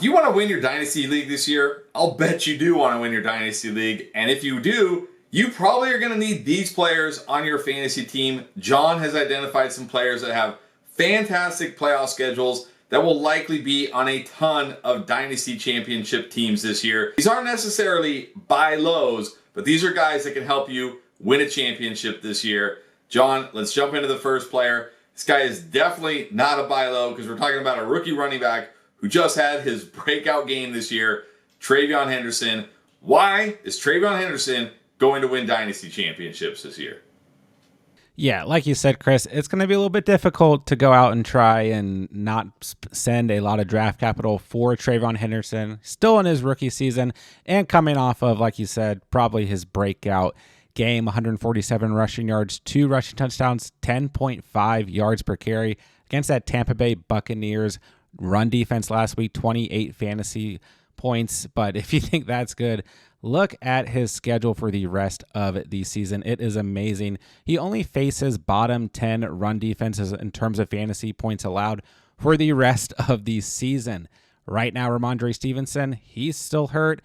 Do you want to win your Dynasty League this year? I'll bet you do want to win your Dynasty League. And if you do, you probably are going to need these players on your fantasy team. John has identified some players that have fantastic playoff schedules that will likely be on a ton of Dynasty Championship teams this year. These aren't necessarily buy lows, but these are guys that can help you win a championship this year. John, let's jump into the first player. This guy is definitely not a buy low because we're talking about a rookie running back who just had his breakout game this year, TreVeyon Henderson. Why is TreVeyon Henderson going to win Dynasty Championships this year? Yeah, like you said, Chris, it's going to be a little bit difficult to go out and try and not send a lot of draft capital for TreVeyon Henderson, still in his rookie season, and coming off of, like you said, probably his breakout game, 147 rushing yards, 2 rushing touchdowns, 10.5 yards per carry against that Tampa Bay Buccaneers run defense last week, 28 fantasy points. But if you think that's good, look at his schedule for the rest of the season. It is amazing. He only faces bottom 10 run defenses in terms of fantasy points allowed for the rest of the season. Right now, Ramondre Stevenson, he's still hurt.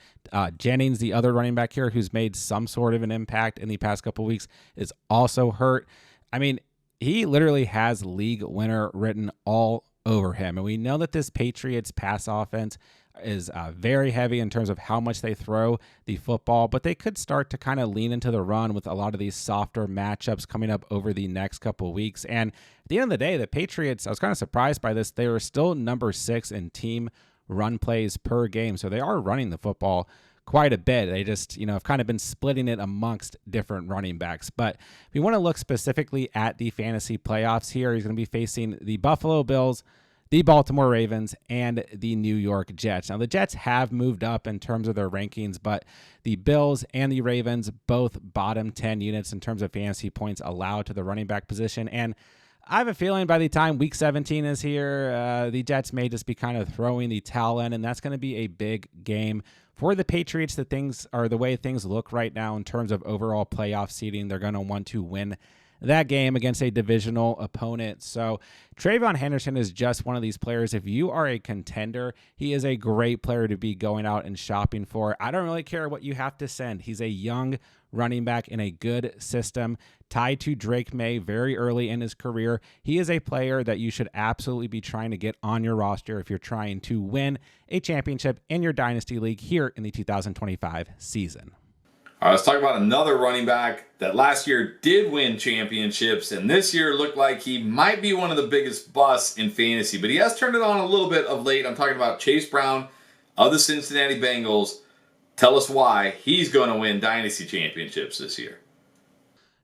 Jennings, the other running back here who's made some sort of an impact in the past couple of weeks, is also hurt. I mean, he literally has league winner written all over him. And we know that this Patriots pass offense is very heavy in terms of how much they throw the football, but they could start to kind of lean into the run with a lot of these softer matchups coming up over the next couple of weeks. And at the end of the day, the Patriots, I was kind of surprised by this. They were still number 6 in team run plays per game. So they are running the football quite a bit. They just, have kind of been splitting it amongst different running backs. But if you want to look specifically at the fantasy playoffs here, he's going to be facing the Buffalo Bills, the Baltimore Ravens, and the New York Jets. Now, the Jets have moved up in terms of their rankings, but the Bills and the Ravens, both bottom 10 units in terms of fantasy points allowed to the running back position. And I have a feeling by the time week 17 is here, the Jets may just be kind of throwing the towel in, and that's going to be a big game for the Patriots. The way things look right now in terms of overall playoff seeding, they're going to want to win that game against a divisional opponent. So TreVeyon Henderson is just one of these players. If you are a contender, he is a great player to be going out and shopping for. I don't really care what you have to send. He's a young running back in a good system, tied to Drake May very early in his career. He is a player that you should absolutely be trying to get on your roster if you're trying to win a championship in your Dynasty League here in the 2025 season. All right, let's talk about another running back that last year did win championships, and this year looked like he might be one of the biggest busts in fantasy, but he has turned it on a little bit of late. I'm talking about Chase Brown of the Cincinnati Bengals. Tell us why he's going to win Dynasty Championships this year.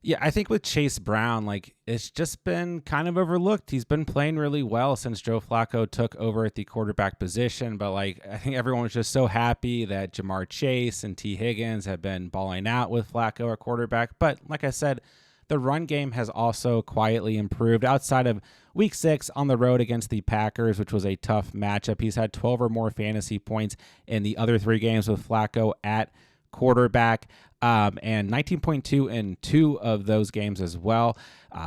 Yeah, I think with Chase Brown, it's just been kind of overlooked. He's been playing really well since Joe Flacco took over at the quarterback position. But I think everyone was just so happy that Jamar Chase and T. Higgins have been balling out with Flacco at quarterback. But like I said, the run game has also quietly improved outside of week 6 on the road against the Packers, which was a tough matchup. He's had 12 or more fantasy points in the other 3 games with Flacco at quarterback, and 19.2 in 2 of those games as well.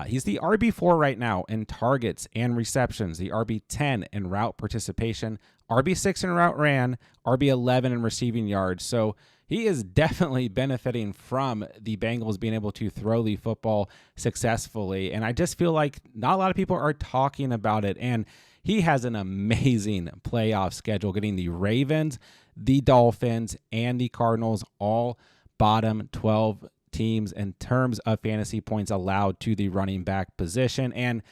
He's the RB4 right now in targets and receptions, the RB10 in route participation, RB6 in route ran, RB11 in receiving yards. So he is definitely benefiting from the Bengals being able to throw the football successfully. And I just feel like not a lot of people are talking about it. And he has an amazing playoff schedule, getting the Ravens, the Dolphins, and the Cardinals, all bottom 12 teams in terms of fantasy points allowed to the running back position. And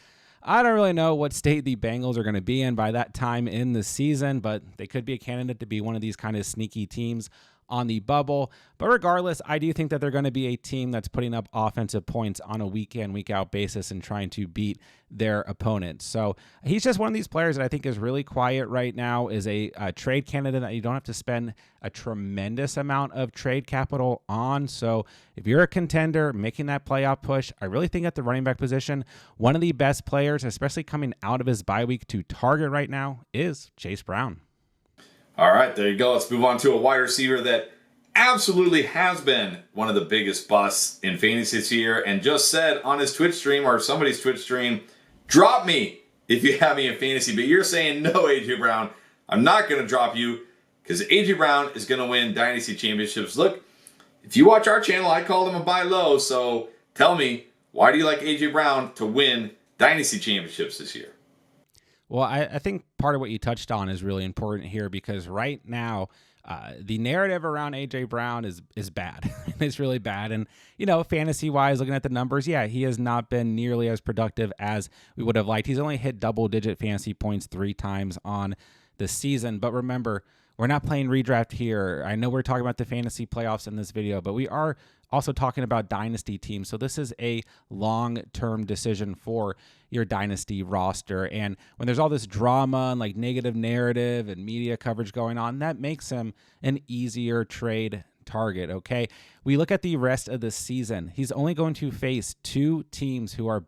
I don't really know what state the Bengals are going to be in by that time in the season, but they could be a candidate to be one of these kind of sneaky teams on the bubble. But regardless, I do think that they're going to be a team that's putting up offensive points on a week in, week out basis and trying to beat their opponents. So he's just one of these players that I think is really quiet right now, is a trade candidate that you don't have to spend a tremendous amount of trade capital on. So if you're a contender making that playoff push, I really think at the running back position, one of the best players, especially coming out of his bye week, to target right now is Chase Brown. All right, there you go. Let's move on to a wide receiver that absolutely has been one of the biggest busts in fantasy this year, and just said on his Twitch stream, or somebody's Twitch stream, drop me if you have me in fantasy. But you're saying no, AJ Brown, I'm not going to drop you because A.J. Brown is going to win Dynasty Championships. Look, if you watch our channel, I call him a buy low. So tell me, why do you like A.J. Brown to win Dynasty Championships this year? Well, I think part of what you touched on is really important here because right now, the narrative around A.J. Brown is bad. It's really bad. And, fantasy-wise, looking at the numbers, yeah, he has not been nearly as productive as we would have liked. He's only hit double-digit fantasy points 3 times on the season. But remember, we're not playing redraft here. I know we're talking about the fantasy playoffs in this video, but we are also talking about dynasty teams. So this is a long-term decision for your dynasty roster. And when there's all this drama and like negative narrative and media coverage going on, that makes him an easier trade target. Okay. We look at the rest of the season. He's only going to face 2 teams who are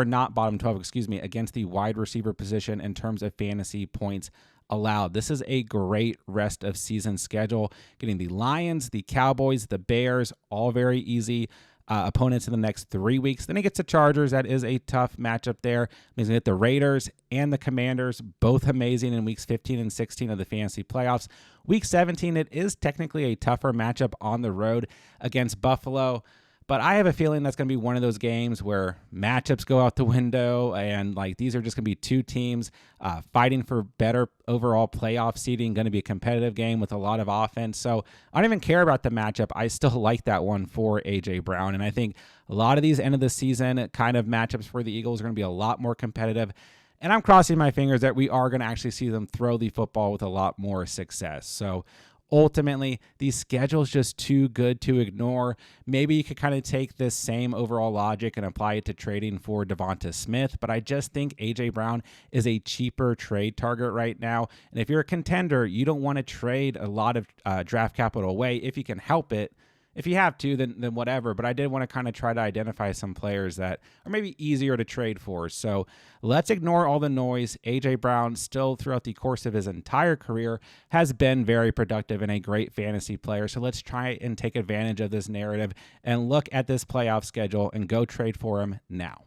not bottom 12, against the wide receiver position in terms of fantasy points allowed. This is a great rest of season schedule, getting the Lions, the Cowboys, the Bears, all very easy opponents in the next 3 weeks. Then he gets the Chargers. That is a tough matchup there. He's going to get the Raiders and the Commanders, both amazing in weeks 15 and 16 of the fantasy playoffs. Week 17, it is technically a tougher matchup on the road against Buffalo. But I have a feeling that's going to be one of those games where matchups go out the window and like these are just going to be 2 teams fighting for better overall playoff seeding, going to be a competitive game with a lot of offense. So I don't even care about the matchup. I still like that one for A.J. Brown. And I think a lot of these end of the season kind of matchups for the Eagles are going to be a lot more competitive. And I'm crossing my fingers that we are going to actually see them throw the football with a lot more success. So ultimately, the schedule's just too good to ignore. Maybe you could kind of take this same overall logic and apply it to trading for Devonta Smith, but I just think A.J. Brown is a cheaper trade target right now. And if you're a contender, you don't want to trade a lot of draft capital away if you can help it. If you have to, then whatever. But I did want to kind of try to identify some players that are maybe easier to trade for. So let's ignore all the noise. A.J. Brown, still throughout the course of his entire career, has been very productive and a great fantasy player. So let's try and take advantage of this narrative and look at this playoff schedule and go trade for him now.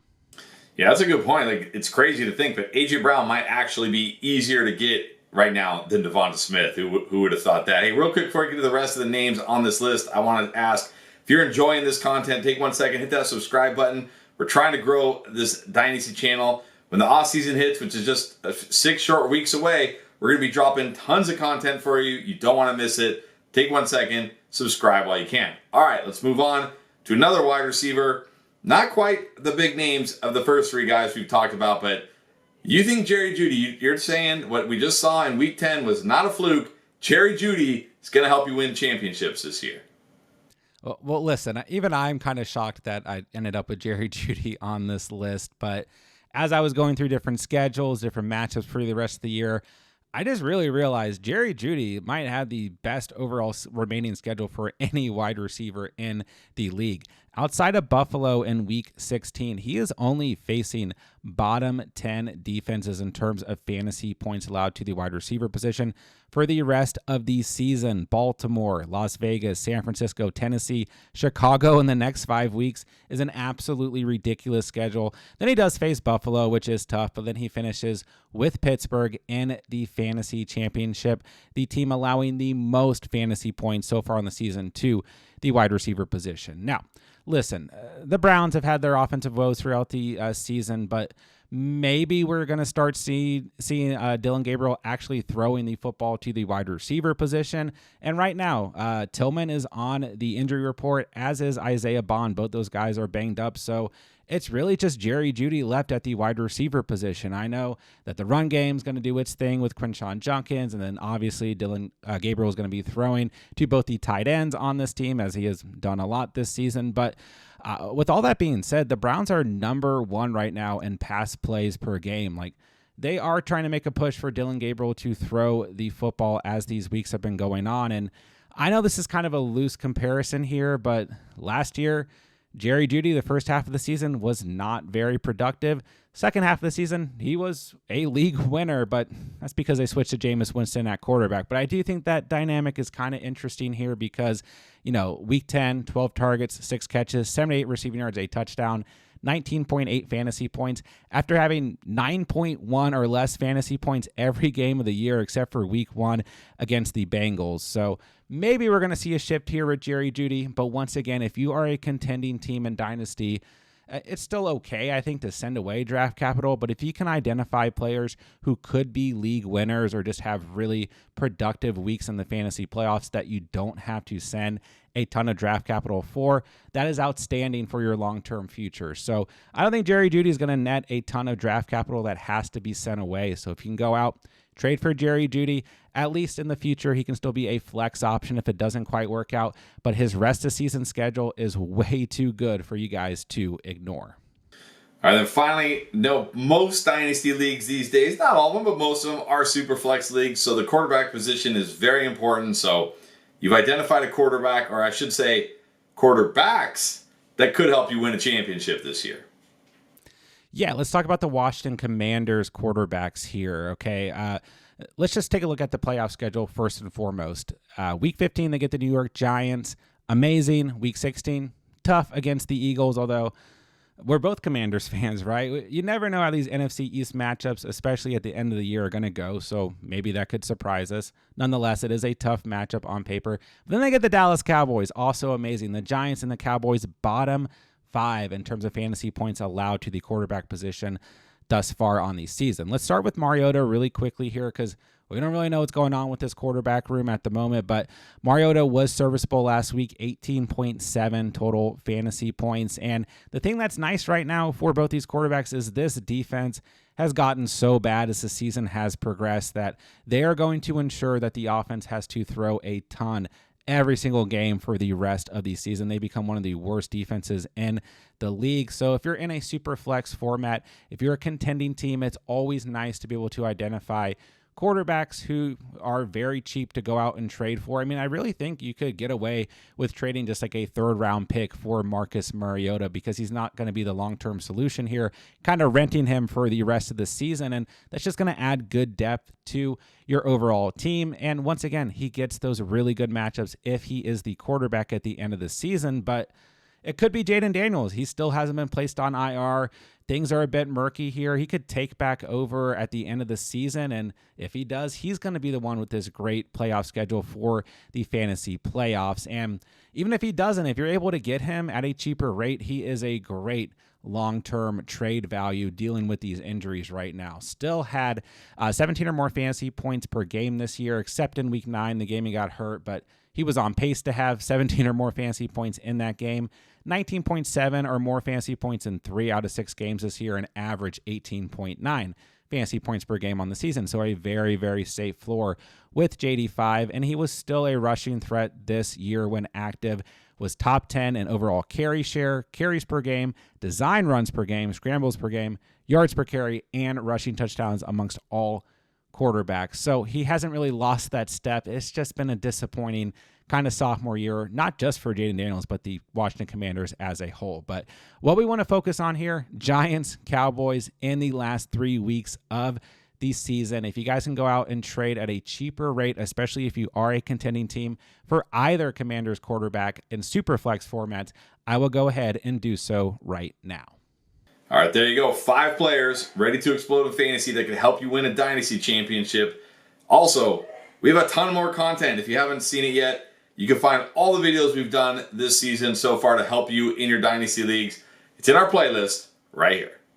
Yeah, that's a good point. Like, it's crazy to think that A.J. Brown might actually be easier to get right now than Devonta Smith. Who would have thought that? Hey, real quick before I get to the rest of the names on this list, I want to ask, if you're enjoying this content, take 1 second, hit that subscribe button. We're trying to grow this Dynasty channel. When the off season hits, which is just 6 short weeks away, we're going to be dropping tons of content for you. You don't want to miss it. Take 1 second, subscribe while you can. All right, let's move on to another wide receiver. Not quite the big names of the first 3 guys we've talked about, but you think Jerry Jeudy, you're saying what we just saw in week 10 was not a fluke. Jerry Jeudy is going to help you win championships this year. Well, listen, even I'm kind of shocked that I ended up with Jerry Jeudy on this list. But as I was going through different schedules, different matchups for the rest of the year, I just really realized Jerry Jeudy might have the best overall remaining schedule for any wide receiver in the league. Outside of Buffalo in week 16, he is only facing bottom 10 defenses in terms of fantasy points allowed to the wide receiver position for the rest of the season. Baltimore, Las Vegas, San Francisco, Tennessee, Chicago in the next 5 weeks is an absolutely ridiculous schedule. Then he does face Buffalo, which is tough, but then he finishes with Pittsburgh in the fantasy championship, the team allowing the most fantasy points so far in the season to the wide receiver position. Now, listen, the Browns have had their offensive woes throughout the season, but maybe we're going to start seeing Dylan Gabriel actually throwing the football to the wide receiver position. And right now, Tillman is on the injury report, as is Isaiah Bond. Both those guys are banged up. So it's really just Jerry Jeudy left at the wide receiver position. I know that the run game is going to do its thing with Quinshon Judkins, and then obviously Dylan Gabriel is going to be throwing to both the tight ends on this team, as he has done a lot this season. But with all that being said, the Browns are number 1 right now in pass plays per game. Like, they are trying to make a push for Dylan Gabriel to throw the football as these weeks have been going on. And I know this is kind of a loose comparison here, but last year, Jerry Jeudy, the first half of the season, was not very productive. Second half of the season, he was a league winner, but that's because they switched to Jameis Winston at quarterback. But I do think that dynamic is kind of interesting here because, week 10, 12 targets, 6 catches, 78 receiving yards, a touchdown. 19.8 fantasy points after having 9.1 or less fantasy points every game of the year except for week 1 against the Bengals. So maybe we're going to see a shift here with Jerry Jeudy, but once again, if you are a contending team in Dynasty, it's still okay, I think, to send away draft capital, but if you can identify players who could be league winners or just have really productive weeks in the fantasy playoffs that you don't have to send a ton of draft capital for, that is outstanding for your long-term future. So I don't think Jerry Jeudy is going to net a ton of draft capital that has to be sent away. So if you can go out, trade for Jerry Jeudy, at least in the future, he can still be a flex option if it doesn't quite work out. But his rest of season schedule is way too good for you guys to ignore. All right, then finally, most Dynasty leagues these days, not all of them, but most of them are super flex leagues. So the quarterback position is very important. So you've identified a quarterback, or I should say quarterbacks, that could help you win a championship this year. Yeah, let's talk about the Washington Commanders quarterbacks here, okay? Let's just take a look at the playoff schedule first and foremost. Week 15, they get the New York Giants. Amazing. Week 16, tough against the Eagles, although we're both Commanders fans, right? You never know how these NFC East matchups, especially at the end of the year, are going to go, so maybe that could surprise us. Nonetheless, it is a tough matchup on paper. But then they get the Dallas Cowboys, also amazing. The Giants and the Cowboys bottom 5 in terms of fantasy points allowed to the quarterback position thus far on the season. Let's start with Mariota really quickly here because we don't really know what's going on with this quarterback room at the moment, but Mariota was serviceable last week, 18.7 total fantasy points. And the thing that's nice right now for both these quarterbacks is this defense has gotten so bad as the season has progressed that they are going to ensure that the offense has to throw a ton every single game for the rest of the season. They become one of the worst defenses in the league. So if you're in a super flex format, if you're a contending team, it's always nice to be able to identify quarterbacks who are very cheap to go out and trade for. I mean, I really think you could get away with trading just like a 3rd round pick for Marcus Mariota because he's not going to be the long-term solution here, kind of renting him for the rest of the season. And that's just going to add good depth to your overall team. And once again, he gets those really good matchups if he is the quarterback at the end of the season. But it could be Jaden Daniels. He still hasn't been placed on IR. Things are a bit murky here. He could take back over at the end of the season, and if he does, he's going to be the one with this great playoff schedule for the fantasy playoffs. And even if he doesn't, if you're able to get him at a cheaper rate, he is a great long-term trade value dealing with these injuries right now. Still had 17 or more fantasy points per game this year, except in week 9, the game he got hurt, but he was on pace to have 17 or more fantasy points in that game. 19.7 or more fantasy points in 3 out of 6 games this year, and average 18.9 fantasy points per game on the season. So a very, very safe floor with JD5, and he was still a rushing threat this year when active. Was top 10 in overall carry share, carries per game, design runs per game, scrambles per game, yards per carry, and rushing touchdowns amongst all quarterbacks. So he hasn't really lost that step. It's just been a disappointing kind of sophomore year, not just for Jaden Daniels, but the Washington Commanders as a whole. But what we want to focus on here, Giants, Cowboys in the last 3 weeks of the season. If you guys can go out and trade at a cheaper rate, especially if you are a contending team for either Commanders quarterback in super flex formats, I will go ahead and do so right now. All right, there you go. 5 players ready to explode in fantasy that can help you win a Dynasty championship. Also, we have a ton more content. If you haven't seen it yet, you can find all the videos we've done this season so far to help you in your Dynasty leagues. It's in our playlist right here.